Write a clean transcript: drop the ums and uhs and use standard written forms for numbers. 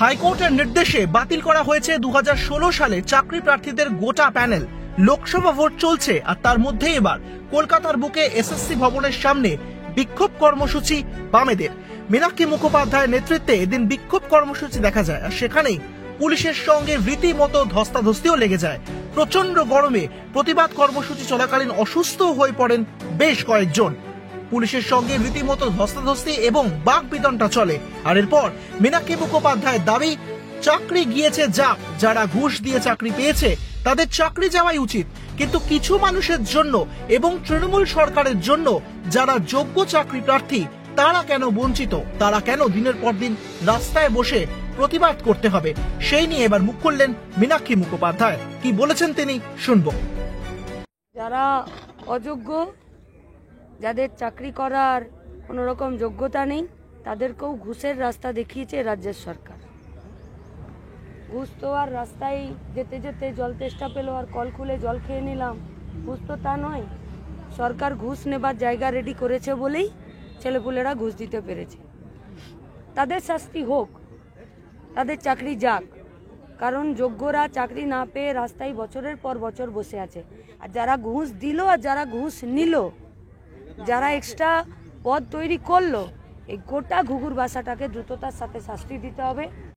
হাইকোর্টের নির্দেশে বাতিল করা হয়েছে 2016 সালে চাকরি প্রার্থীদের গোটা প্যানেল। লোকসভা ভোট চলছে আর তার মধ্যেই এবার কলকাতার বুকে এসএসসি ভবনের সামনে বিক্ষোভ কর্মসূচি বামেদের। মীনাক্ষী মুখোপাধ্যায়ের নেতৃত্বে এদিন বিক্ষোভ কর্মসূচি দেখা যায় আর সেখানেই পুলিশের সঙ্গে রীতিমতো ধস্তাধস্তিও লেগে যায়। প্রচন্ড গরমে প্রতিবাদ কর্মসূচি চলাকালীন অসুস্থ হয়ে পড়েন বেশ কয়েকজন। পুলিশের সঙ্গে রীতিমতো ধস্তাধস্তি এবং বাকবিতণ্ডা চলে। আর এরপর মীনাক্ষী মুখোপাধ্যায়ের দাবি, চাকরি গিয়েছে যাক, যারা ঘুষ দিয়ে চাকরি পেয়েছে তাদের চাকরি যাওয়াই উচিত, কিন্তু কিছু মানুষের জন্য এবং তৃণমূল সরকারের জন্য যারা যোগ্য চাকরি প্রার্থী তারা কেন বঞ্চিত, তারা কেন দিনের পর দিন রাস্তায় বসে প্রতিবাদ করতে হবে, সেই নিয়ে এবার মুখ খুললেন মীনাক্ষী মুখোপাধ্যায়। কি বলেছেন তিনি শুনবো। যারা অযোগ্য, যাদের চাকরি করার কোনো রকম যোগ্যতা নেই, তাদেরকেও ঘুষের রাস্তা দেখিয়েছে রাজ্যের সরকার। ঘুষ তো আর রাস্তায় যেতে যেতে জল তেষ্টা পেলো আর কল খুলে জল খেয়ে নিলাম, ঘুষ তো তা নয়। সরকার ঘুষ নেবার জায়গা রেডি করেছে বলেই ছেলেপুলেরা ঘুষ দিতে পেরেছে। তাদের শাস্তি হোক, তাদের চাকরি যাক, কারণ যোগ্যরা চাকরি না পেয়ে রাস্তায় বছরের পর বছর বসে আছে। আর যারা ঘুষ দিল আর যারা ঘুষ নিল, যারা এক্সট্রা পদ তৈরি করলো, এই গোটা ঘুঘুর বাসাটাকে দ্রুততার সাথে শাস্তি দিতে হবে।